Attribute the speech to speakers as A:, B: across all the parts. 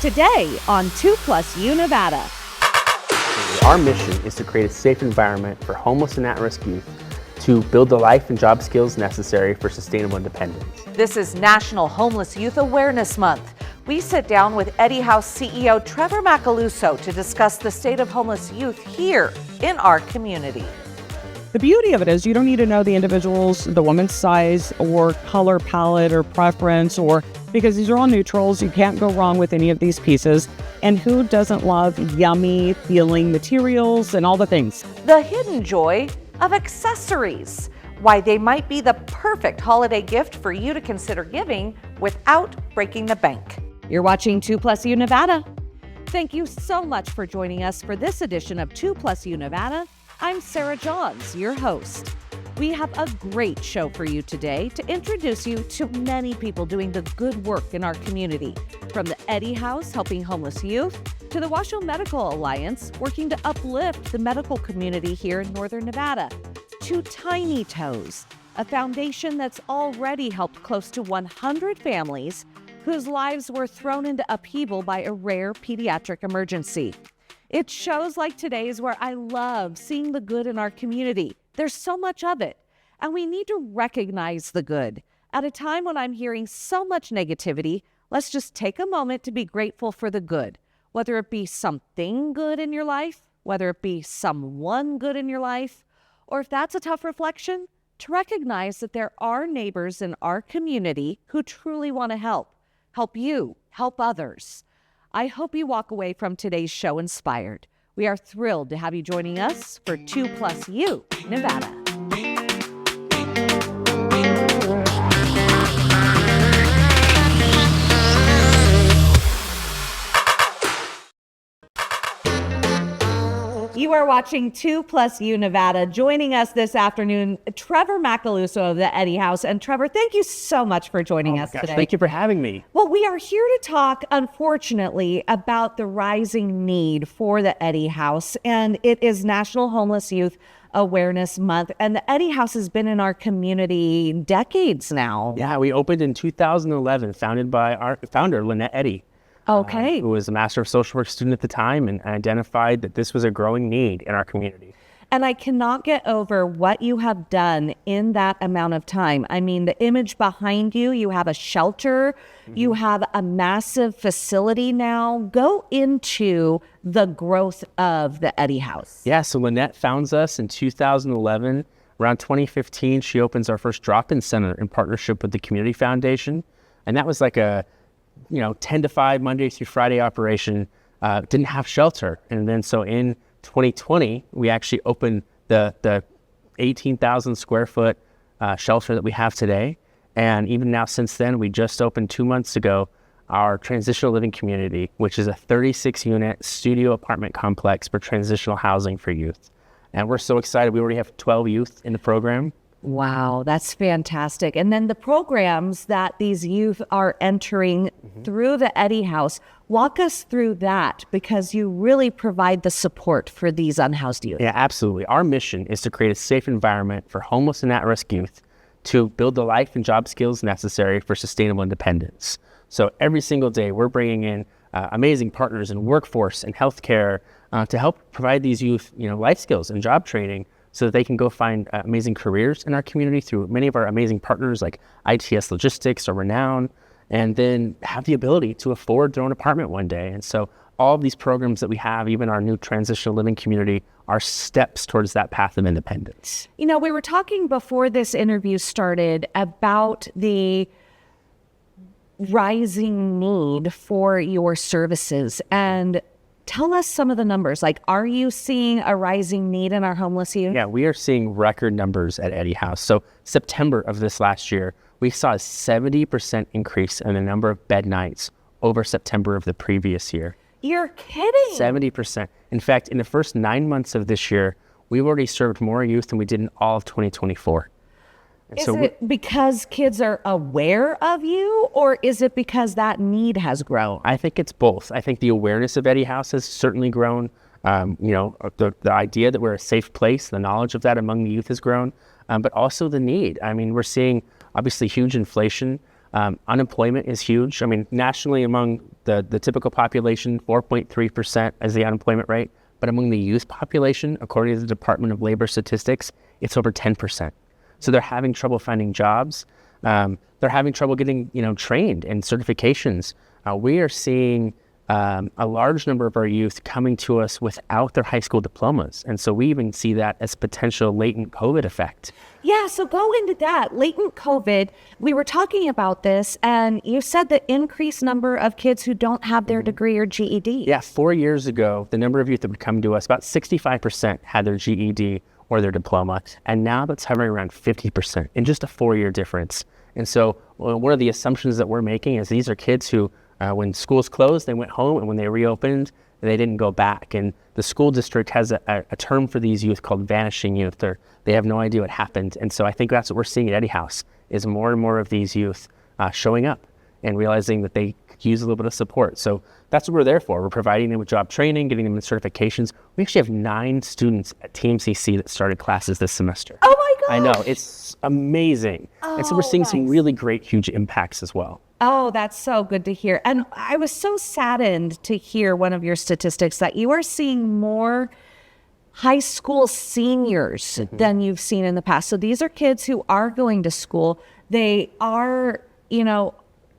A: Today on 2+U Nevada.
B: Our mission is to create a safe environment for homeless and at-risk youth to build the life and job skills necessary for sustainable independence.
C: This is National Homeless Youth Awareness Month. We sit down with EDDY House CEO Trevor Macaluso to discuss the state of homeless youth here in our community.
D: The beauty of it is you don't need to know the individual's, the woman's size or color palette or preference, or because these are all neutrals. You can't go wrong with any of these pieces. And who doesn't love yummy feeling materials and all the things?
C: The hidden joy of accessories. Why they might be the perfect holiday gift for you to consider giving without breaking the bank.
A: You're watching 2+U Nevada. Thank you so much for joining us for this edition of 2+U Nevada. I'm Sarah Johns, your host. We have a great show for you today to introduce you to many people doing the good work in our community, from the EDDY House helping homeless youth to the Washoe Medical Alliance working to uplift the medical community here in Northern Nevada, to Tiny Toes, a foundation that's already helped close to 100 families whose lives were thrown into upheaval by a rare pediatric emergency. It's shows like today's where I love seeing the good in our community. There's so much of it, and we need to recognize the good. At a time when I'm hearing so much negativity, let's just take a moment to be grateful for the good, whether it be something good in your life, whether it be someone good in your life, or if that's a tough reflection, to recognize that there are neighbors in our community who truly want to help you, help others. I hope you walk away from today's show inspired. We are thrilled to have you joining us for 2+U Nevada. You are watching 2+U Nevada. Joining us this afternoon, Trevor Macaluso of the EDDY House. And Trevor, thank you so much for joining us today.
B: Thank you for having me.
A: Well, we are here to talk, unfortunately, about the rising need for the EDDY House. And it is National Homeless Youth Awareness Month. And the EDDY House has been in our community decades now.
B: Yeah, we opened in 2011, founded by our founder, Lynette Eddy.
A: Okay.
B: Who was a Master of Social Work student at the time and identified that this was a growing need in our community.
A: And I cannot get over what you have done in that amount of time. I mean, the image behind you, you have a shelter, you have a massive facility now. Go into the growth of the EDDY House.
B: Yeah, so Lynette founds us in 2011. Around 2015, she opens our first drop-in center in partnership with the Community Foundation. And that was like a 10 to 5 Monday through Friday operation. Didn't have shelter. And then so in 2020, we actually opened the 18,000 square foot shelter that we have today. And even now since then, we just opened 2 months ago our transitional living community, which is a 36 unit studio apartment complex for transitional housing for youth. And we're so excited. We already have 12 youth in the program.
A: Wow, that's fantastic. And then the programs that these youth are entering through the EDDY House, walk us through that, because you really provide the support for these unhoused youth.
B: Yeah, absolutely. Our mission is to create a safe environment for homeless and at-risk youth to build the life and job skills necessary for sustainable independence. So every single day, we're bringing in amazing partners in workforce and healthcare to help provide these youth, life skills and job training, so that they can go find amazing careers in our community through many of our amazing partners like ITS Logistics or Renown, and then have the ability to afford their own apartment one day. And so all of these programs that we have, even our new transitional living community, are steps towards that path of independence.
A: We were talking before this interview started about the rising need for your services, and tell us some of the numbers. Like, are you seeing a rising need in our homeless youth?
B: Yeah, we are seeing record numbers at EDDY House. So September of this last year, we saw a 70% increase in the number of bed nights over September of the previous year.
A: You're kidding.
B: 70%. In fact, in the first 9 months of this year, we've already served more youth than we did in all of 2024.
A: Is it because kids are aware of you, or is it because that need has grown?
B: I think it's both. I think the awareness of EDDY House has certainly grown. The idea that we're a safe place, the knowledge of that among the youth has grown, but also the need. I mean, we're seeing obviously huge inflation. Unemployment is huge. I mean, nationally among the typical population, 4.3% is the unemployment rate. But among the youth population, according to the Department of Labor Statistics, it's over 10%. So they're having trouble finding jobs. They're having trouble getting, trained and certifications. We are seeing a large number of our youth coming to us without their high school diplomas. And so we even see that as potential latent COVID effect.
A: Yeah, so go into that. Latent COVID, we were talking about this, and you said the increased number of kids who don't have their degree or GED.
B: Yeah, 4 years ago, the number of youth that would come to us, about 65% had their GED or their diploma. And now that's hovering around 50% in just a 4-year difference. And so one of the assumptions that we're making is these are kids who, when schools closed, they went home, and when they reopened, they didn't go back. And the school district has a term for these youth called vanishing youth. They have no idea what happened. And so I think that's what we're seeing at EDDY House, is more and more of these youth showing up and realizing that they could use a little bit of support. So that's what we're there for. We're providing them with job training, getting them the certifications. We actually have 9 students at TMCC that started classes this semester.
A: Oh my gosh.
B: I know, it's amazing. And so we're seeing some really great, huge impacts as well.
A: Oh, that's so good to hear. And I was so saddened to hear one of your statistics that you are seeing more high school seniors than you've seen in the past. So these are kids who are going to school. They are,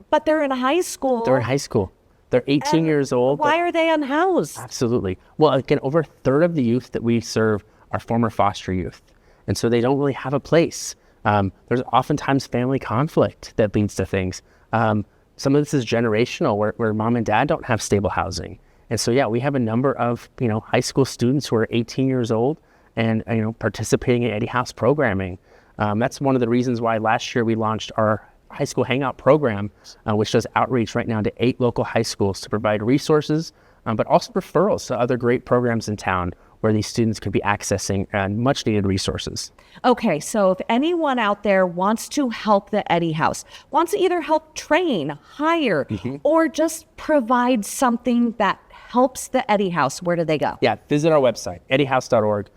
A: but they're in high school.
B: They're in high school. They're 18 years old.
A: Why are they unhoused?
B: Absolutely. Well, again, over a third of the youth that we serve are former foster youth. And so they don't really have a place. There's oftentimes family conflict that leads to things. Some of this is generational, where mom and dad don't have stable housing. And so, yeah, we have a number of, high school students who are 18 years old and, participating in EDDY House programming. That's one of the reasons why last year we launched our high school hangout program, which does outreach right now to 8 local high schools to provide resources, but also referrals to other great programs in town where these students could be accessing much needed resources.
A: Okay, so if anyone out there wants to help the EDDY House, wants to either help train, hire, or just provide something that helps the EDDY House, where do they go?
B: Yeah, visit our website, eddyhouse.org.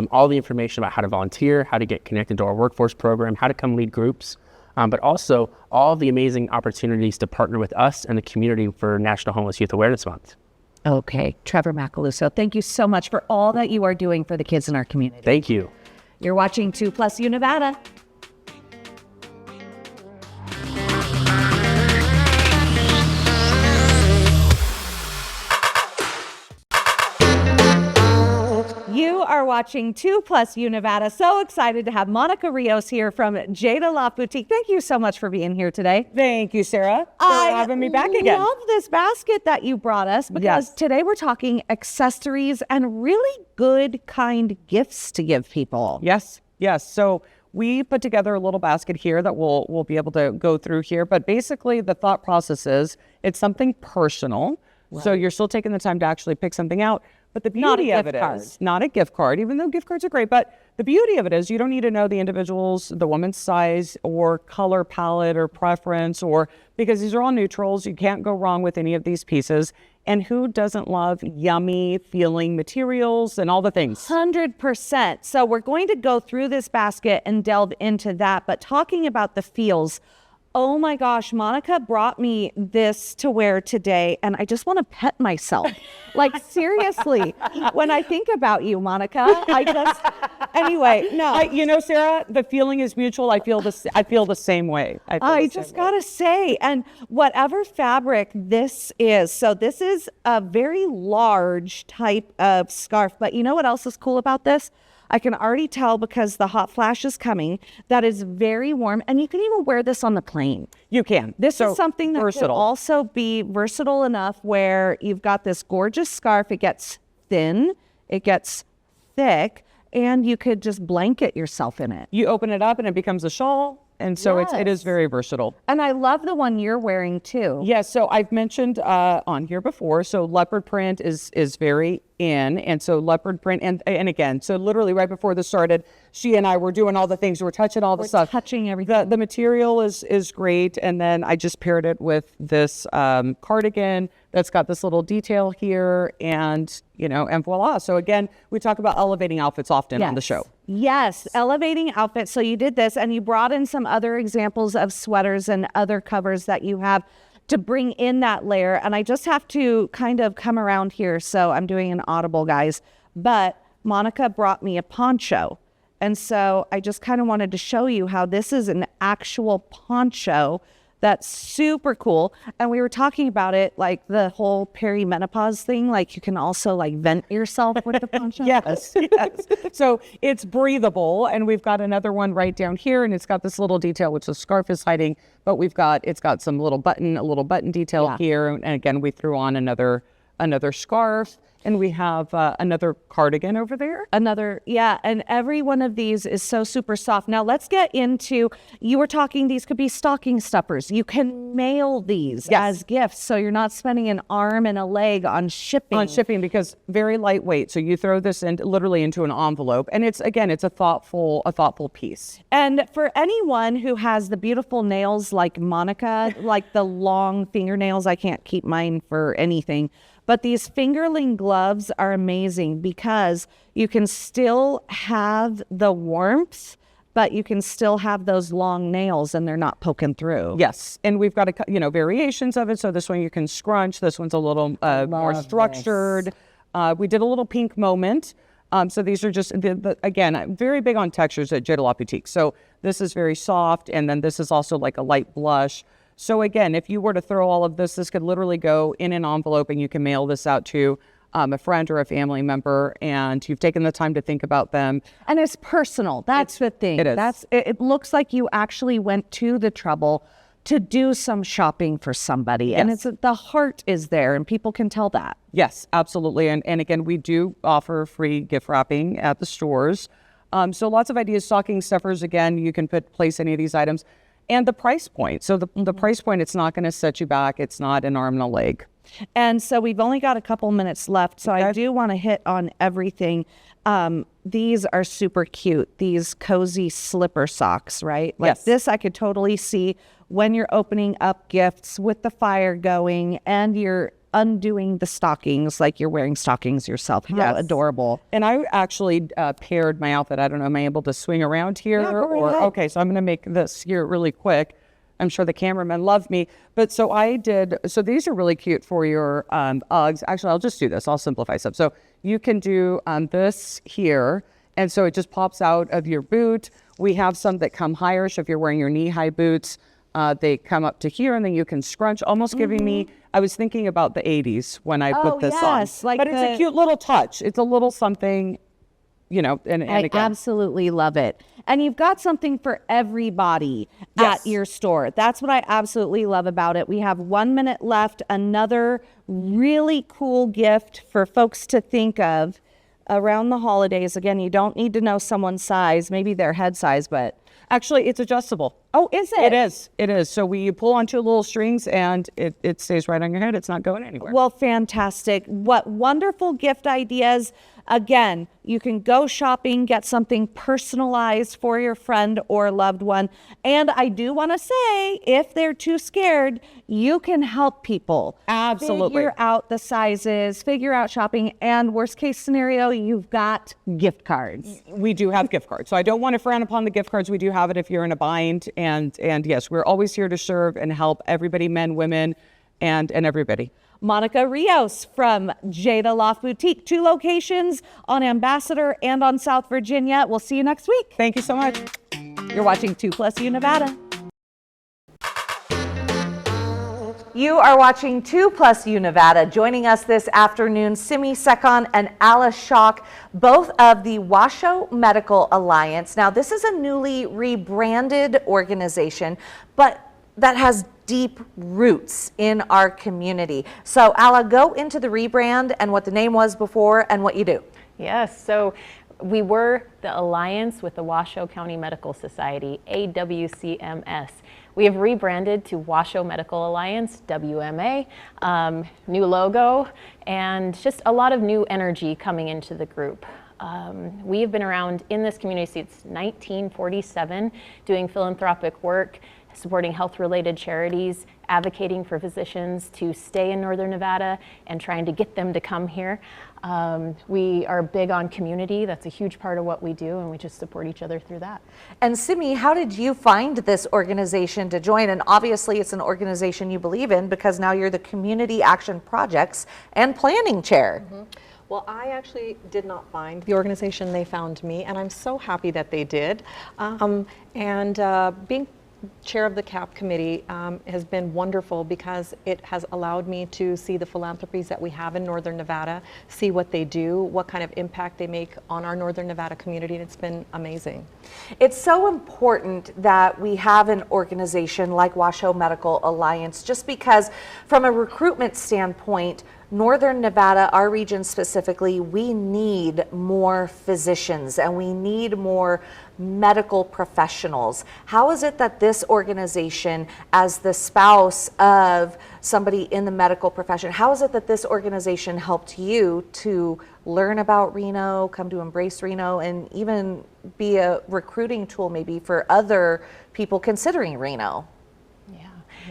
B: All the information about how to volunteer, how to get connected to our workforce program, how to come lead groups, but also all the amazing opportunities to partner with us and the community for National Homeless Youth Awareness Month.
A: Okay, Trevor Macaluso, thank you so much for all that you are doing for the kids in our community.
B: Thank you.
A: You're watching 2+U Nevada. You are watching 2+U Nevada. So excited to have Monica Rios here from JaDa Loft Boutique. Thank you so much for being here today.
D: Thank you, Sarah, for having me back again.
A: I love this basket that you brought us because today we're talking accessories and really good, kind gifts to give people.
D: Yes. So we put together a little basket here that we'll be able to go through here. But basically, the thought process is it's something personal. Right. So you're still taking the time to actually pick something out. But the beauty of it is not a gift card, even though gift cards are great. But the beauty of it is you don't need to know the individual's, the woman's size or color palette or preference, or because these are all neutrals. You can't go wrong with any of these pieces. And who doesn't love yummy feeling materials and all the things?
A: 100%. So we're going to go through this basket and delve into that. But talking about the feels, oh my gosh, Monica brought me this to wear today, and I just want to pet myself. Like, seriously, when I think about you, Monica, anyway, no.
D: Sarah, the feeling is mutual. I feel the same way.
A: I just gotta say, and whatever fabric this is, so this is a very large type of scarf, but you know what else is cool about this? I can already tell because the hot flash is coming that is very warm, and you can even wear this on the plane.
D: You can.
A: This is something that could also be versatile enough where you've got this gorgeous scarf. It gets thin, it gets thick, and you could just blanket yourself in it.
D: You open it up and it becomes a shawl. And so it is very versatile.
A: And I love the one you're wearing too.
D: Yes, so I've mentioned on here before, so leopard print is very in. And so leopard print, and again, so literally right before this started, she and I were doing all the things. We're touching all the stuff.
A: Touching everything.
D: The material is great. And then I just paired it with this cardigan that's got this little detail here, and and voila. So again, we talk about elevating outfits often on the show.
A: Yes, elevating outfits. So you did this, and you brought in some other examples of sweaters and other covers that you have to bring in that layer. And I just have to kind of come around here. So I'm doing an audible, guys. But Monica brought me a poncho. And so I just kind of wanted to show you how this is an actual poncho that's super cool. And we were talking about it, like the whole perimenopause thing, like you can also like vent yourself with the poncho.
D: Yes. So it's breathable, and we've got another one right down here, and it's got this little detail which the scarf is hiding, but it's got some a little button detail here, and again we threw on another scarf. And we have another cardigan over there.
A: And every one of these is so super soft. Now let's get into, you were talking, these could be stocking stuffers. You can mail these as gifts, so you're not spending an arm and a leg on shipping.
D: Because very lightweight. So you throw this literally into an envelope, and it's a thoughtful piece.
A: And for anyone who has the beautiful nails like Monica, like the long fingernails, I can't keep mine for anything. But these fingerling gloves are amazing because you can still have the warmth, but you can still have those long nails and they're not poking through.
D: Yes, and we've got variations of it. So this one you can scrunch. This one's a little more structured. We did a little pink moment. So these are just, again, I'm very big on textures at JaDa Boutique. So this is very soft, and then this is also like a light blush. So again, if you were to throw all of this could literally go in an envelope, and you can mail this out to a friend or a family member, and you've taken the time to think about them.
A: And it's personal. That's the thing.
D: It is.
A: It looks like you actually went to the trouble to do some shopping for somebody.
D: Yes.
A: And the heart is there, and people can tell that.
D: Yes, absolutely. And again, we do offer free gift wrapping at the stores. So lots of ideas. Stocking stuffers, again, you can place any of these items. And the price point. So the price point, it's not going to set you back. It's not an arm and a leg.
A: And so we've only got a couple minutes left. So I do want to hit on everything. These are super cute. These cozy slipper socks, right? Like this I could totally see when you're opening up gifts with the fire going and you're undoing the stockings like you're wearing stockings yourself. How adorable.
D: And I actually paired my outfit. I don't know, am I able to swing around here? Okay, so I'm going to make this here really quick. I'm sure the cameramen love me. But so these are really cute for your Uggs. Actually, I'll just do this. I'll simplify stuff. So you can do this here. And so it just pops out of your boot. We have some that come higher. So if you're wearing your knee-high boots, they come up to here, and then you can scrunch, almost giving me, I was thinking about the 80s when I put this on. But it's a cute little touch. It's a little something, and
A: I absolutely love it. And you've got something for everybody at your store. That's what I absolutely love about it. We have 1 minute left. Another really cool gift for folks to think of around the holidays. Again, you don't need to know someone's size, maybe their head size, but
D: actually it's adjustable.
A: Oh, is it?
D: It is. So you pull on two little strings, and it stays right on your head. It's not going anywhere.
A: Well, fantastic. What wonderful gift ideas. Again, you can go shopping, get something personalized for your friend or loved one. And I do want to say, if they're too scared, you can help people.
D: Absolutely.
A: Figure out the sizes, figure out shopping, and worst case scenario, you've got gift cards.
D: We do have gift cards. So I don't want to frown upon the gift cards. We do have it if you're in a bind. And yes, we're always here to serve and help everybody, men, women, and everybody.
A: Monica Rios from JaDa Loft Boutique, 2 locations on Ambassador and on South Virginia. We'll see you next week.
D: Thank you so much.
A: You're watching 2+U Nevada.
C: You are watching 2+U Nevada. Joining us this afternoon, Simi Sekon and Alice Schock, both of the Washoe Medical Alliance. Now, this is a newly rebranded organization, but that has deep roots in our community. So, Ala, go into the rebrand and what the name was before and what you do.
E: Yes, so we were the alliance with the Washoe County Medical Society, AWCMS. We have rebranded to Washoe Medical Alliance, WMA, new logo, and just a lot of new energy coming into the group. We have been around in this community since 1947, doing philanthropic work, supporting health-related charities, advocating for physicians to stay in Northern Nevada and trying to get them to come here. We are big on community. That's a huge part of what we do, and we just support each other through that.
C: And Simi, how did you find this organization to join? And obviously it's an organization you believe in because now you're the Community Action Projects and Planning Chair.
F: Well, I actually did not find the organization, they found me, and I'm so happy that they did. Being chair of the CAP committee has been wonderful because it has allowed me to see the philanthropies that we have in Northern Nevada, see what they do, what kind of impact they make on our Northern Nevada community, and it's been amazing.
C: It's so important that we have an organization like Washoe Medical Alliance, just because from a recruitment standpoint, Northern Nevada, our region specifically, we need more physicians and we need more medical professionals. How is it that this organization, as the spouse of somebody in the medical profession, how is it that this organization helped you to learn about Reno, come to embrace Reno, and even be a recruiting tool maybe for other people considering Reno?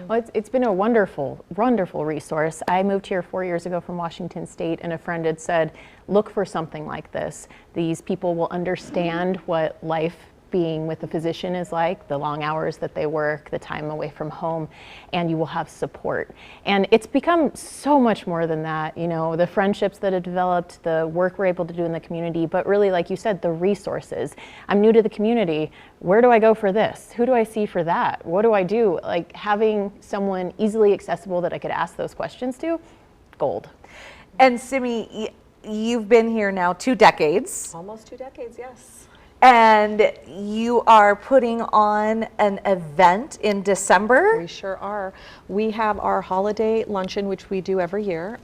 E: Well, it's been a wonderful, wonderful resource. I moved here 4 years ago from Washington State, and a friend had said, look for something like this. These people will understand what life being with a physician is like, the long hours that they work, the time away from home, and you will have support. And it's become so much more than that, you know, the friendships that have developed, the work we're able to do in the community, but really, like you said, the resources. I'm new to the community. Where do I go for this? Who do I see for that? What do I do? Like, having someone easily accessible that I could ask those questions to, gold.
C: And Simi, you've been here now 2 decades.
F: Almost 2 decades, yes.
C: And you are putting on an event in December?
F: We sure are. We have our holiday luncheon, which we do every year.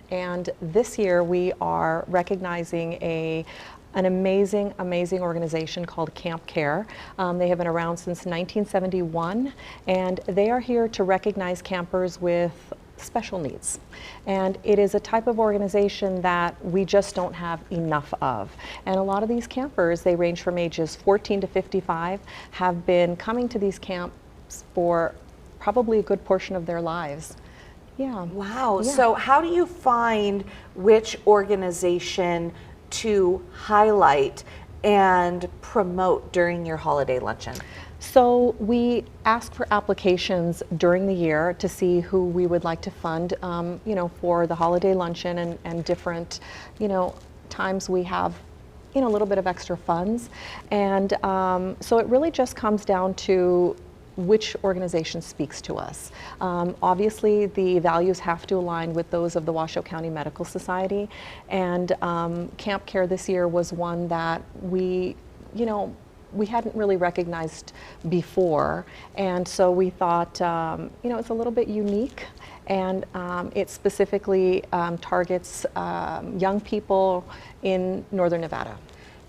F: And this year we are recognizing an amazing, amazing organization called Camp Care. They have been around since 1971, and they are here to recognize campers with special needs. And it is a type of organization that we just don't have enough of. And a lot of these campers, they range from ages 14 to 55, have been coming to these camps for probably a good portion of their lives. Yeah.
C: Wow.
F: Yeah.
C: So how do you find which organization to highlight and promote during your holiday luncheon?
F: So we ask for applications during the year to see who we would like to fund, you know, for the holiday luncheon and different, you know, times we have, you know, a little bit of extra funds. And so it really just comes down to which organization speaks to us. Obviously, the values have to align with those of the Washoe County Medical Society. And Camp Care this year was one that we, you know, we hadn't really recognized before, and so we thought, you know, it's a little bit unique, and it specifically targets young people in Northern Nevada.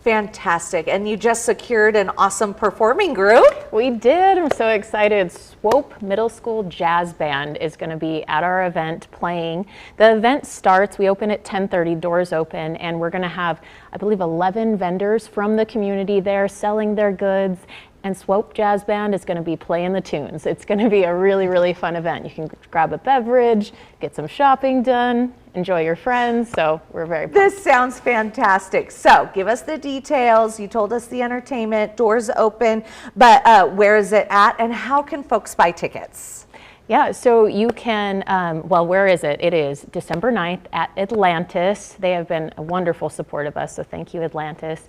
C: Fantastic. And you just secured an awesome performing group.
E: We did. I'm so excited. Swope Middle School Jazz Band is going to be at our event playing. The event starts, we open at 10:30, doors open, and we're going to have, I believe, 11 vendors from the community there selling their goods. And Swope Jazz Band is going to be playing the tunes. It's going to be a really, really fun event. You can grab a beverage, get some shopping done, enjoy your friends. So we're very pumped.
C: This sounds fantastic. So give us the details. You told us the entertainment, doors open, but where is it at and how can folks buy tickets?
E: Yeah, so you can, well, where is it? It is December 9th at Atlantis. They have been a wonderful support of us, so thank you, Atlantis.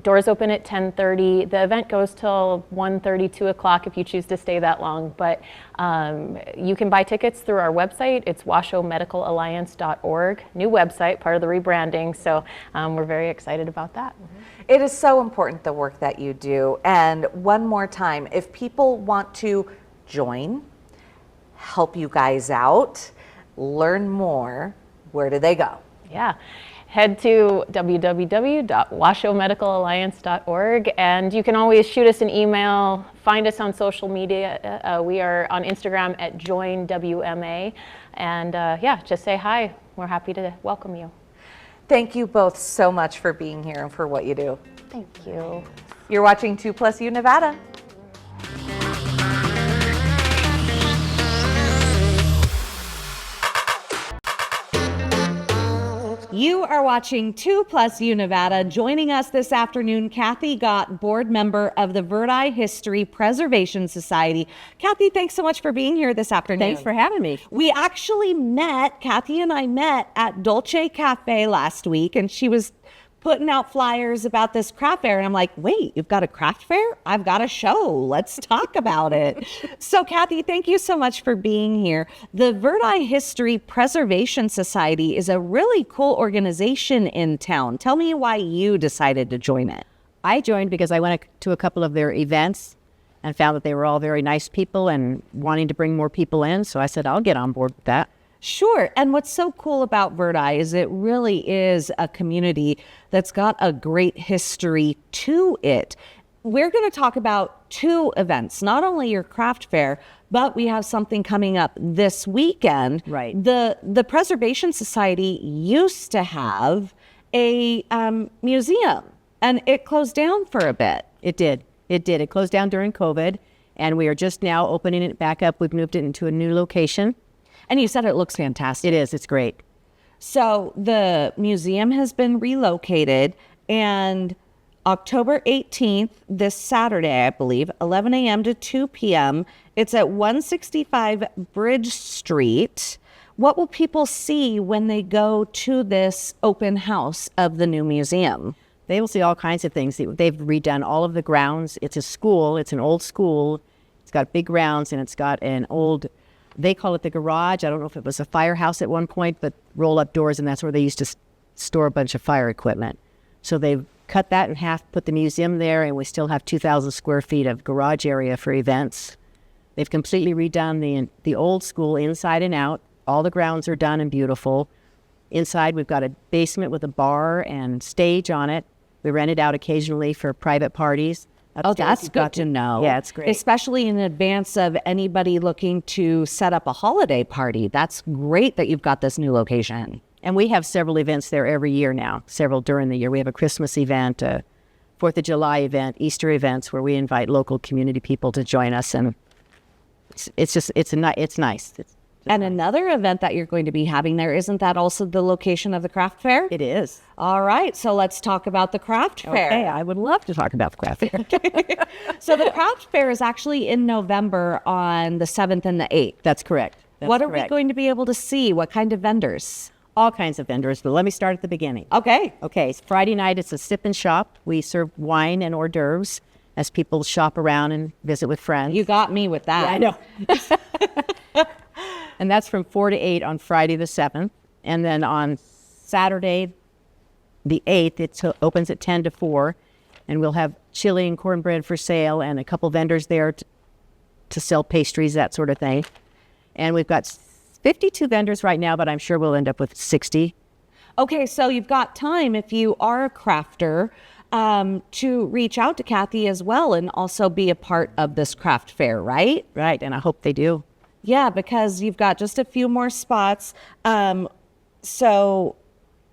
E: Doors open at 10:30. The event goes till 1:30, 2 o'clock if you choose to stay that long, but you can buy tickets through our website. It's washoemedicalalliance.org. New website, part of the rebranding, so we're very excited about that.
C: It is so important, the work that you do. And one more time, if people want to join, help you guys out, learn more, where do they go?
E: Yeah. head to www.washoemedicalalliance.org, and you can always shoot us an email, find us on social media. We are on Instagram at JoinWMA, and just say hi. We're happy to welcome you.
C: Thank you both so much for being here and for what you do.
E: Thank you.
C: You're watching 2+U Nevada. You are watching 2+U Nevada. Joining us this afternoon, Kathy Gott, board member of the Verdi History Preservation Society. Kathy, thanks so much for being here this afternoon.
G: Thanks for having me.
C: We actually Kathy and I met at Dolce Cafe last week, and she was putting out flyers about this craft fair. And I'm like, wait, you've got a craft fair? I've got a show. Let's talk about it. So Kathy, thank you so much for being here. The Verdi History Preservation Society is a really cool organization in town. Tell me why you decided to join it.
G: I joined because I went to a couple of their events and found that they were all very nice people and wanting to bring more people in. So I said, I'll get on board with that.
C: Sure. And what's so cool about Verdi is it really is a community that's got a great history to it. We're going to talk about two events, not only your craft fair, but we have something coming up this weekend.
G: Right.
C: The Preservation Society used to have a museum, and it closed down for a bit.
G: It did. It closed down during COVID, and we are just now opening it back up. We've moved it into a new location.
C: And you said it looks fantastic.
G: It is. It's great.
C: So the museum has been relocated, and October 18th, this Saturday, I believe, 11 a.m. to 2 p.m., it's at 165 Bridge Street. What will people see when they go to this open house of the new museum?
G: They will see all kinds of things. They've redone all of the grounds. It's a school. It's an old school. It's got big grounds, and it's got an old... They call it the garage. I don't know if it was a firehouse at one point, but roll-up doors, and that's where they used to store a bunch of fire equipment. So they've cut that in half, put the museum there, and we still have 2,000 square feet of garage area for events. They've completely redone the old school inside and out. All the grounds are done and beautiful. Inside, we've got a basement with a bar and stage on it. We rent it out occasionally for private parties.
C: Oh, that's good to know.
G: Yeah, it's great.
C: Especially in advance of anybody looking to set up a holiday party. That's great that you've got this new location.
G: And we have several events there every year now, several during the year. We have a Christmas event, a 4th of July event, Easter events where we invite local community people to join us. And it's nice.
C: And another event that you're going to be having there, isn't that also the location of the craft fair?
G: It is.
C: All right, so let's talk about the craft fair.
G: Okay, I would love to talk about the craft fair.
C: So the craft fair is actually in November on the 7th and the 8th.
G: That's correct.
C: What are we going to be able to see? What kind of vendors?
G: All kinds of vendors, but let me start at the beginning.
C: Okay.
G: Okay, Friday night it's a sip and shop. We serve wine and hors d'oeuvres as people shop around and visit with friends.
C: You got me with that.
G: Yeah, I know. And that's from 4 to 8 on Friday the 7th. And then on Saturday the 8th, it opens at 10 to 4. And we'll have chili and cornbread for sale and a couple vendors there to sell pastries, that sort of thing. And we've got 52 vendors right now, but I'm sure we'll end up with 60.
C: Okay, so you've got time if you are a crafter to reach out to Kathy as well and also be a part of this craft fair, right?
G: Right, and I hope they do.
C: Yeah, because you've got just a few more spots. So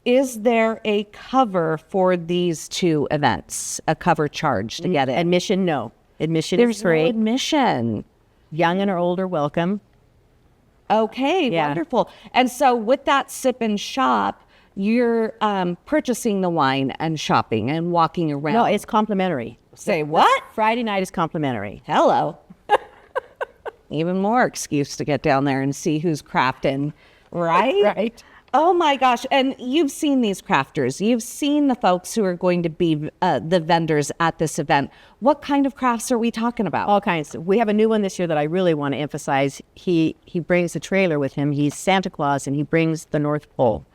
C: is there a cover for these two events? A cover charge to get it?
G: Admission, no. Admission
C: There's
G: is free.
C: no admission.
G: Young and old are welcome.
C: Okay,
G: Yeah.
C: wonderful. And so with that sip and shop, you're purchasing the wine and shopping and walking around.
G: No, it's complimentary.
C: Say what?
G: Friday night is complimentary.
C: Hello. Even more excuse to get down there and see who's crafting, right?
G: Right.
C: Oh my gosh. And you've seen these crafters. You've seen the folks who are going to be the vendors at this event. What kind of crafts are we talking about?
G: All kinds. We have a new one this year that I really want to emphasize. He brings a trailer with him. He's Santa Claus, and he brings the North Pole.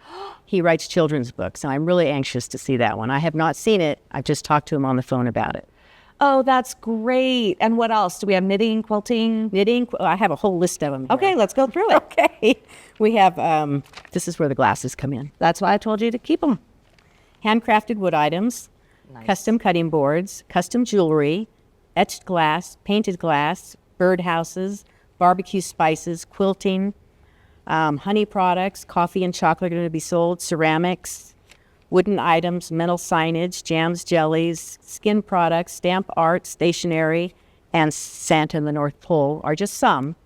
G: He writes children's books, and I'm really anxious to see that one. I have not seen it. I've just talked to him on the phone about it.
C: Oh, that's great. And what else? Do we have knitting, quilting?
G: Knitting, I have a whole list of them here.
C: Okay, let's go through it.
G: Okay. We have, this is where the glasses come in.
C: That's why I told you to keep them.
G: handcrafted wood items, custom cutting boards, custom jewelry, etched glass, painted glass, birdhouses, barbecue spices, quilting, honey products, coffee and chocolate are going to be sold, ceramics, wooden items, metal signage, jams, jellies, skin products, stamp art, stationery, and Santa and the North Pole are just some.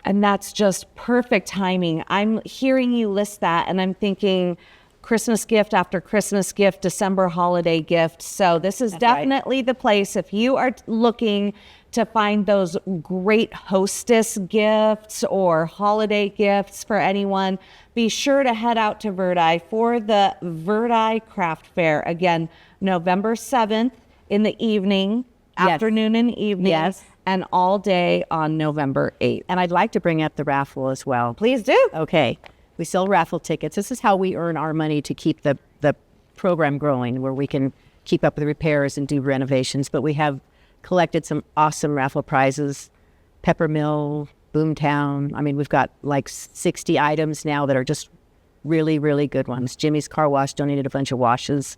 A: And that's just perfect timing. I'm hearing you list that and I'm thinking Christmas gift after Christmas gift, December holiday gift. So this is definitely the place if you are looking to find those great hostess gifts or holiday gifts for anyone. Be sure to head out to Verdi for the Verdi Craft Fair. Again, November 7th in the evening, afternoon and evening, and all day on November 8th.
G: And I'd like to bring up the raffle as well.
A: Please do.
G: Okay. We sell raffle tickets. This is how we earn our money to keep the program growing, where we can keep up with repairs and do renovations. But we have collected some awesome raffle prizes. Peppermill, Boomtown. I mean, we've got like 60 items now that are just really, really good ones. Jimmy's Car Wash donated a bunch of washes,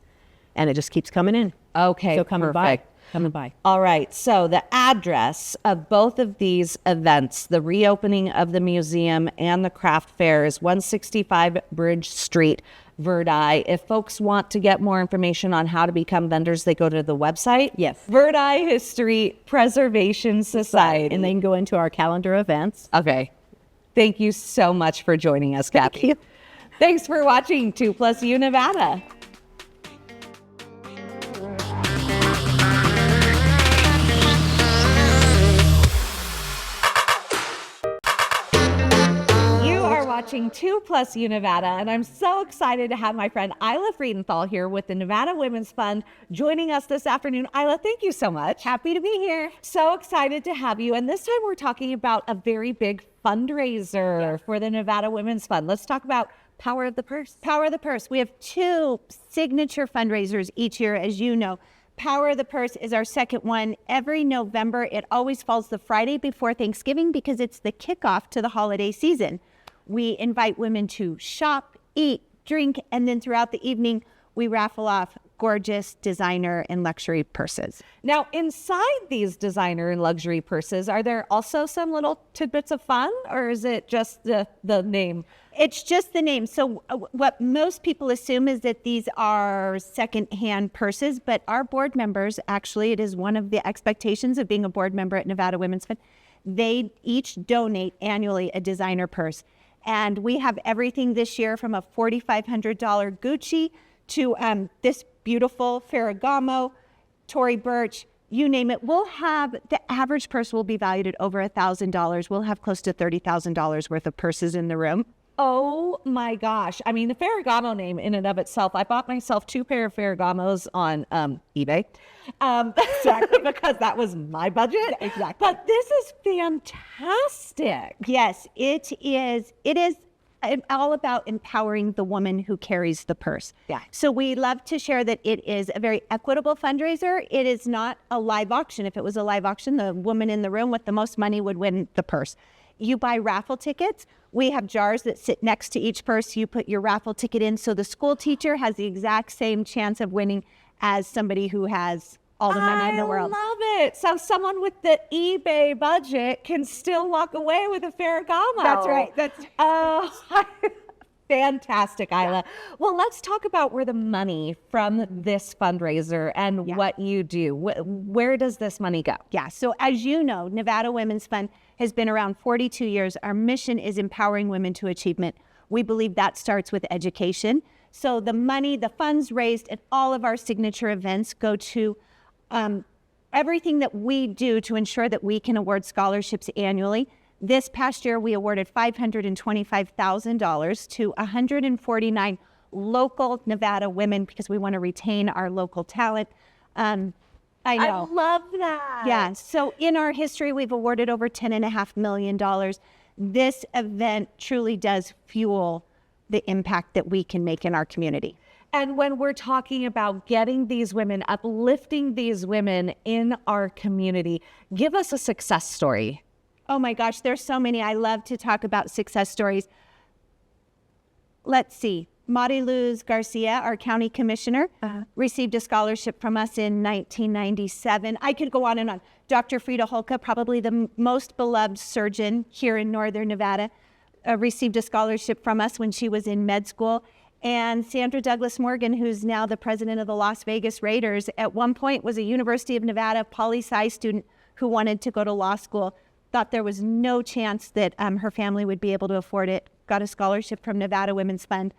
G: and it just keeps coming in.
A: Okay,
G: so come by. Come by.
A: All right. So the address of both of these events, the reopening of the museum and the craft fair, is 165 Bridge Street, Verdi. If folks want to get more information on how to become vendors, they go to the website.
G: Yes.
A: Verdi History Preservation Society.
G: And they can go into our calendar events.
A: Okay. Thank you so much for joining us, Kathy.
G: Thank you.
A: Thanks for watching 2+U Nevada. Watching 2+U Nevada, and I'm so excited to have my friend Isla Friedenthal here with the Nevada Women's Fund joining us this afternoon. Isla, thank you so much.
H: Happy to be here.
A: So excited to have you, and this time we're talking about a very big fundraiser for the Nevada Women's Fund. Let's talk about Power of the Purse.
H: Power of the Purse. We have two signature fundraisers each year, as you know. Power of the Purse is our second one every November. It always falls the Friday before Thanksgiving because it's the kickoff to the holiday season. We invite women to shop, eat, drink, and then throughout the evening, we raffle off gorgeous designer and luxury purses.
A: Now, inside these designer and luxury purses, are there also some little tidbits of fun, or is it just the name?
H: It's just the name. So what most people assume is that these are secondhand purses, but our board members, actually, it is one of the expectations of being a board member at Nevada Women's Fund, they each donate annually a designer purse. And we have everything this year from a $4,500 Gucci to this beautiful Ferragamo, Tory Burch, you name it. We'll have, the average purse will be valued at over $1,000. We'll have close to $30,000 worth of purses in the room.
A: Oh my gosh. I mean, the Ferragamo name in and of itself, I bought myself 2 pair of Ferragamos on eBay. Exactly. Because that was my budget.
H: Exactly.
A: But this is fantastic.
H: Yes, it is. It is all about empowering the woman who carries the purse.
A: Yeah.
H: So we love to share that it is a very equitable fundraiser. It is not a live auction. If it was a live auction, the woman in the room with the most money would win the purse. You buy raffle tickets. We have jars that sit next to each purse. You put your raffle ticket in. So the school teacher has the exact same chance of winning as somebody who has all the money in the world.
A: I love it. So someone with the eBay budget can still walk away with a Ferragamo.
H: That's right.
A: Fantastic, Isla. Well, let's talk about where the money from this fundraiser and what you do. Where does this money go?
H: Yeah. So as you know, Nevada Women's Fund has been around 42 years. Our mission is empowering women to achievement. We believe that starts with education. So the money, the funds raised at all of our signature events go to everything that we do to ensure that we can award scholarships annually. This past year, we awarded $525,000 to 149 local Nevada women because we want to retain our local talent. I know.
A: I love that.
H: Yeah. So in our history, we've awarded over $10.5 million. This event truly does fuel the impact that we can make in our community.
A: And when we're talking about getting these women, uplifting these women in our community, give us a success story.
H: Oh my gosh, there's so many. I love to talk about success stories. Let's see. Mariluz Garcia, our county commissioner, received a scholarship from us in 1997. I could go on and on. Dr. Frida Holka, probably the most beloved surgeon here in Northern Nevada, received a scholarship from us when she was in med school. And Sandra Douglas Morgan, who's now the president of the Las Vegas Raiders, at one point was a University of Nevada poli-sci student who wanted to go to law school, thought there was no chance that her family would be able to afford it, got a scholarship from Nevada Women's Fund.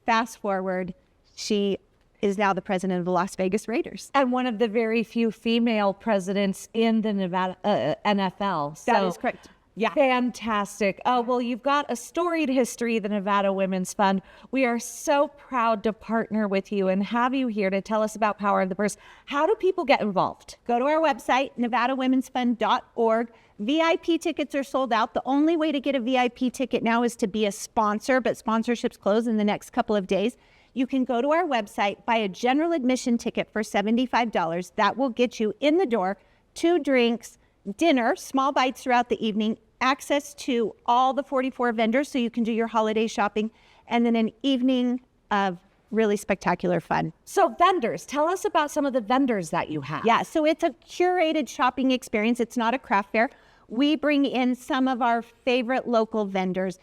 H: Fast forward, she is now the president of the Las Vegas Raiders.
A: And one of the very few female presidents in the Nevada NFL.
H: That is correct. Yeah.
A: Fantastic. Oh, well, you've got a storied history, the Nevada Women's Fund. We are so proud to partner with you and have you here to tell us about Power of the Purse. How do people get involved?
H: Go to our website, nevadawomen'sfund.org. VIP tickets are sold out. The only way to get a VIP ticket now is to be a sponsor, but sponsorships close in the next couple of days. You can go to our website, buy a general admission ticket for $75. That will get you in the door, 2 drinks, dinner, small bites throughout the evening, access to all the 44 vendors so you can do your holiday shopping, and then an evening of really spectacular fun.
A: So vendors, tell us about some of the vendors that you have.
H: Yeah, so it's a curated shopping experience. It's not a craft fair. We bring in some of our favorite local vendors,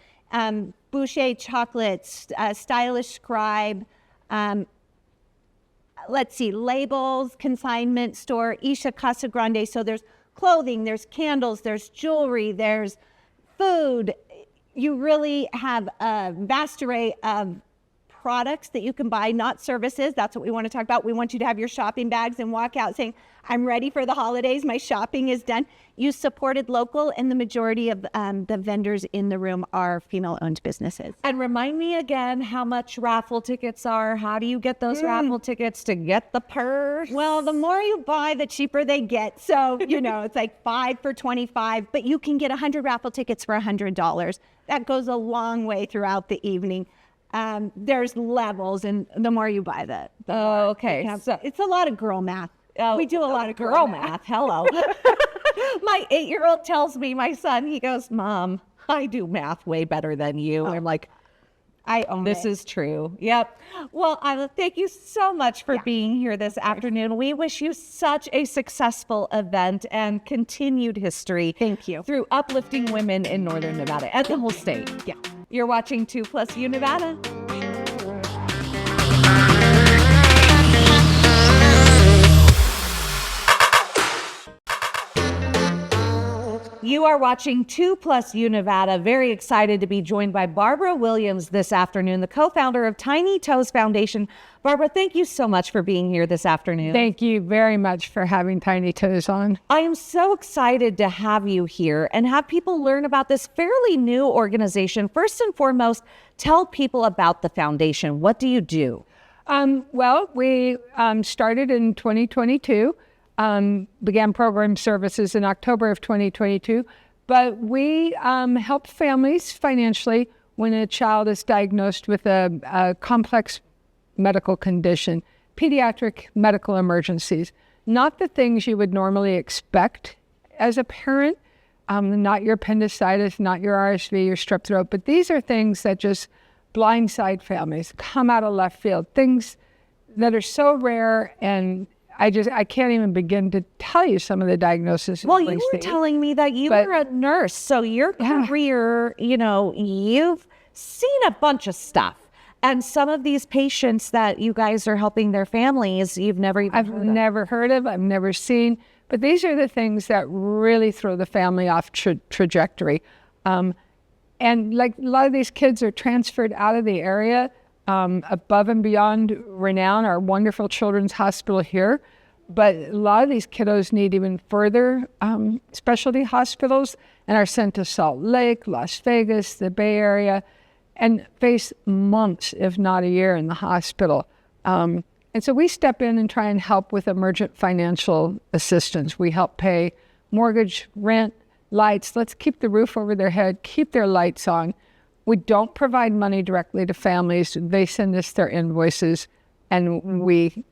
H: Boucher Chocolates, Stylish Scribe, let's see, Labels, Consignment Store, Isha Casa Grande. So there's clothing, there's candles, there's jewelry, there's food. You really have a vast array of products that you can buy, not services. That's what we want to talk about. We want you to have your shopping bags and walk out saying, I'm ready for the holidays. My shopping is done. You supported local, and the majority of the vendors in the room are female-owned businesses.
A: And remind me again how much raffle tickets are. How do you get those raffle tickets to get the purse?
H: Well, the more you buy, the cheaper they get. So, it's like 5 for $25, but you can get 100 raffle tickets for $100. That goes a long way throughout the evening. There's levels, and the more you buy the more.
A: Okay.
H: So it's a lot of girl math. We do a lot of
A: girl math. Hello. My 8-year-old tells me, my son, he goes, Mom, I do math way better than you. I'm like,
H: I own
A: this is true. Yep. Well, Isla, thank you so much for being here this afternoon. We wish you such a successful event and continued history.
H: Thank you.
A: Through uplifting women in Northern Nevada and the whole state.
H: Yeah.
A: You're watching 2+U Nevada. You are watching 2+U Nevada. Very excited to be joined by Barbara Williams this afternoon, the co-founder of Tiny Toes Foundation. Barbara, thank you so much for being here this afternoon.
I: Thank you very much for having Tiny Toes on.
A: I am so excited to have you here and have people learn about this fairly new organization. First and foremost, tell people about the foundation. What do you do?
I: Well, we started in 2022. Began program services in October of 2022, but we help families financially when a child is diagnosed with a complex medical condition, pediatric medical emergencies, not the things you would normally expect as a parent, not your appendicitis, not your RSV, your strep throat, but these are things that just blindside families, come out of left field, things that are so rare, and I can't even begin to tell you some of the diagnoses.
A: Well, you were telling me that you were a nurse, so your career, you've seen a bunch of stuff. And some of these patients that you guys are helping their families, you've never even
I: I've never heard of, I've never seen. But these are the things that really throw the family off trajectory. And like a lot of these kids are transferred out of the area above and beyond Renown, our wonderful children's hospital here. But a lot of these kiddos need even further specialty hospitals and are sent to Salt Lake, Las Vegas, the Bay Area, and face months, if not a year, in the hospital. And so we step in and try and help with emergent financial assistance. We help pay mortgage, rent, lights. Let's keep the roof over their head, keep their lights on. We don't provide money directly to families. They send us their invoices, and we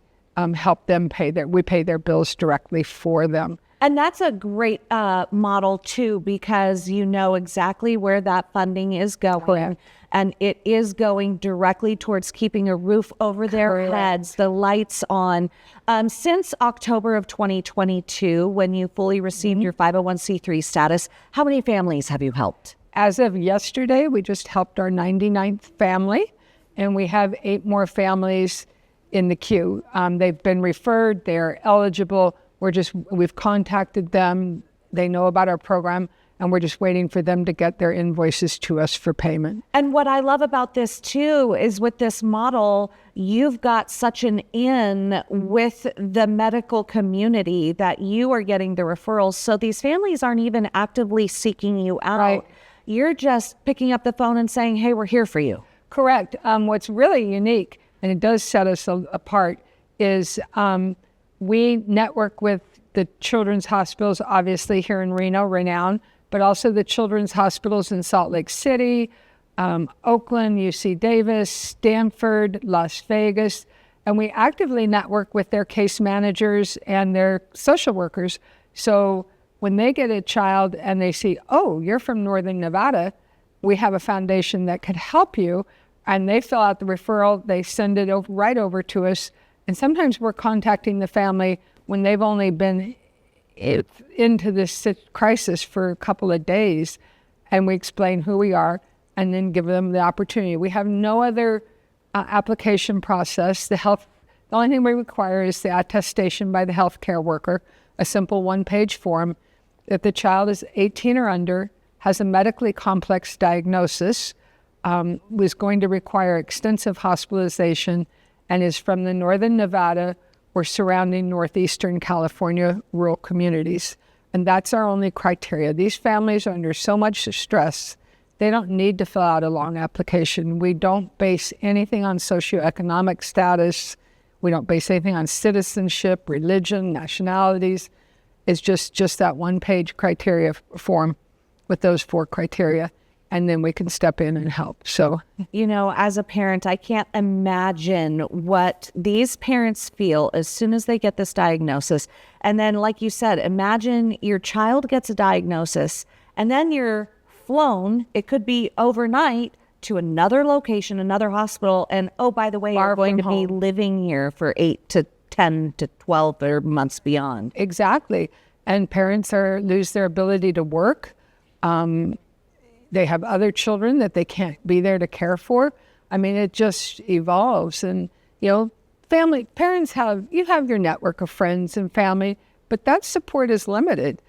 I: help them we pay their bills directly for them.
A: And that's a great model too, because you know exactly where that funding is going.
I: Correct.
A: And it is going directly towards keeping a roof over their heads, the lights on. Since October of 2022, when you fully received your 501c3 status, how many families have you helped?
I: As of yesterday, we just helped our 99th family, and we have 8 more families in the queue. They've been referred, they're eligible. We've contacted them. They know about our program, and we're just waiting for them to get their invoices to us for payment.
A: And what I love about this too is with this model, you've got such an in with the medical community that you are getting the referrals. So these families aren't even actively seeking you out.
I: Right.
A: You're just picking up the phone and saying, hey, we're here for you.
I: Correct. What's really unique, and it does set us apart, is we network with the children's hospitals, obviously here in Reno, renowned, but also the children's hospitals in Salt Lake City, Oakland, UC Davis, Stanford, Las Vegas, and we actively network with their case managers and their social workers. So when they get a child and they see, oh, you're from Northern Nevada, we have a foundation that could help you, and they fill out the referral, they send it right over to us, and sometimes we're contacting the family when they've only been into this crisis for a couple of days, and we explain who we are and then give them the opportunity. We have no other application process. The only thing we require is the attestation by the healthcare worker, a simple one-page form. If the child is 18 or under, has a medically complex diagnosis, was going to require extensive hospitalization, and is from the Northern Nevada or surrounding Northeastern California rural communities. And that's our only criteria. These families are under so much stress, they don't need to fill out a long application. We don't base anything on socioeconomic status. We don't base anything on citizenship, religion, nationalities. It's just that one-page criteria form with those 4 criteria. And then we can step in and help. So,
A: you know, as a parent, I can't imagine what these parents feel as soon as they get this diagnosis. And then, like you said, imagine your child gets a diagnosis and then you're flown, it could be overnight, to another location, another hospital. And oh, by the way, you're going to be living here for 8 to 10 to 12 or months beyond.
I: Exactly. And parents lose their ability to work. They have other children that they can't be there to care for. I mean, it just evolves. And, you know, parents have your network of friends and family, but that support is limited.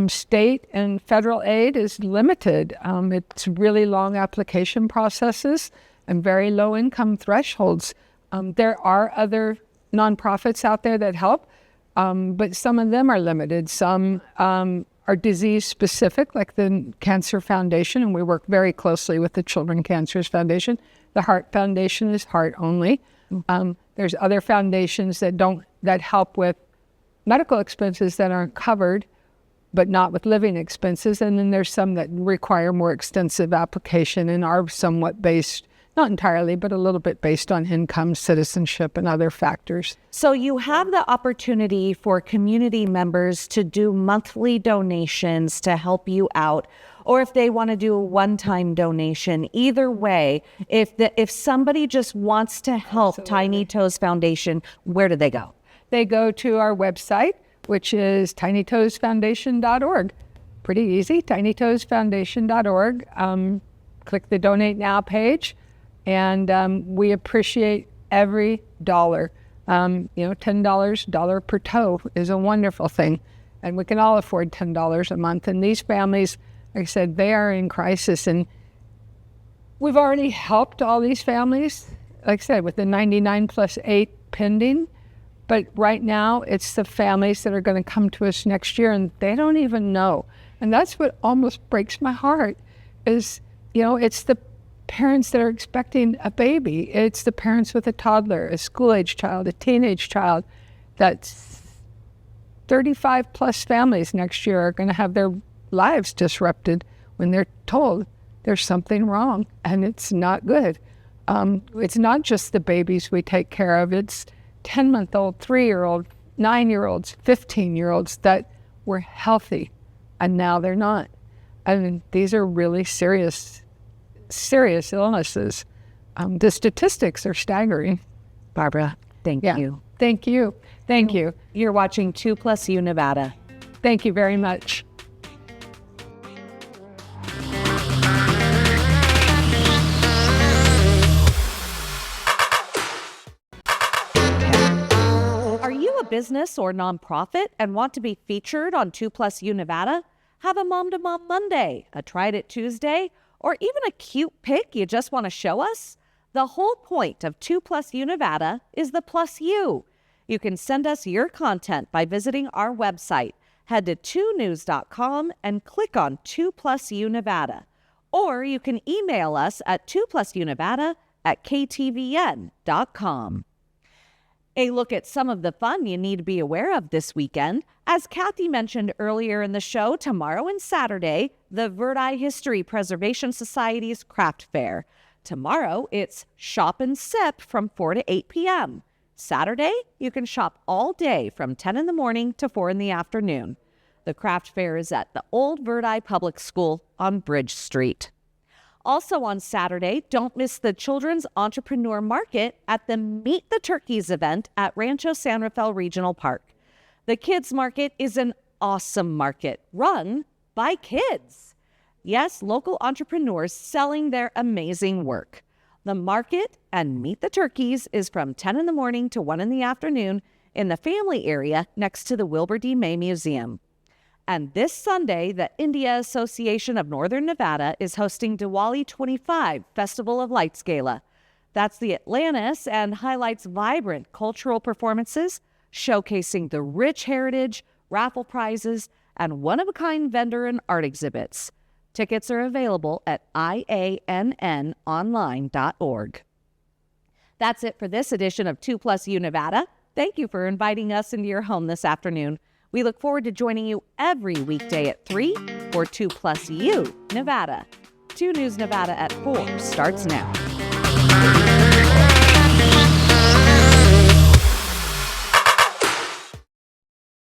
I: State and federal aid is limited. It's really long application processes and very low income thresholds. There are other nonprofits out there that help, but some of them are limited. Some are disease specific, like the Cancer Foundation, and we work very closely with the Children Cancers Foundation. The Heart Foundation is heart only. There's other foundations that help with medical expenses that aren't covered, but not with living expenses. And then there's some that require more extensive application and are somewhat based, not entirely, but a little bit based on income, citizenship, and other factors.
A: So you have the opportunity for community members to do monthly donations to help you out, or if they want to do a one-time donation. Either way, if somebody just wants to help Tiny Toes Foundation, where do they go?
I: They go to our website, which is tinytoesfoundation.org. Pretty easy, tinytoesfoundation.org. Click the Donate Now page. And we appreciate every dollar. $10, dollar per toe is a wonderful thing. And we can all afford $10 a month. And these families, like I said, they are in crisis. And we've already helped all these families, like I said, with the 99 plus 8 pending. But right now, it's the families that are going to come to us next year, and they don't even know. And that's what almost breaks my heart is, it's the parents that are expecting a baby. It's the parents with a toddler, a school-age child, a teenage child. That's 35 plus families next year are going to have their lives disrupted when they're told there's something wrong and it's not good. It's not just the babies we take care of. It's 10-month-old, 3-year-old, 9-year-olds, 15-year-olds that were healthy, and now they're not. I mean, these are really serious illnesses. The statistics are staggering.
A: Barbara, thank you.
I: Thank you. Thank you.
A: You're watching 2+U Nevada.
I: Thank you very much.
A: Are you a business or nonprofit and want to be featured on 2+U Nevada? Have a Mom to Mom Monday, a Tried It Tuesday, or even a cute pic you just want to show us? The whole point of 2+U Nevada is the plus you. You can send us your content by visiting our website. Head to 2news.com and click on 2+U Nevada. Or you can email us at 2+UNevada@ktvn.com. A look at some of the fun you need to be aware of this weekend. As Kathy mentioned earlier in the show, tomorrow and Saturday, the Verdi History Preservation Society's craft fair. Tomorrow, it's Shop and Sip from 4 to 8 p.m. Saturday, you can shop all day from 10 in the morning to 4 in the afternoon. The craft fair is at the Old Verdi Public School on Bridge Street. Also on Saturday, don't miss the Children's Entrepreneur Market at the Meet the Turkeys event at Rancho San Rafael Regional Park. The Kids Market is an awesome market run by kids. Yes, local entrepreneurs selling their amazing work. The market and Meet the Turkeys is from 10 in the morning to 1 in the afternoon in the family area next to the Wilbur D. May Museum. And this Sunday, the India Association of Northern Nevada is hosting Diwali 25 Festival of Lights Gala. That's the Atlantis and highlights vibrant cultural performances, showcasing the rich heritage, raffle prizes, and one-of-a-kind vendor and art exhibits. Tickets are available at iannonline.org. That's it for this edition of 2+U Nevada. Thank you for inviting us into your home this afternoon. We look forward to joining you every weekday at 3 for 2+U Nevada. 2 News Nevada at 4 starts now.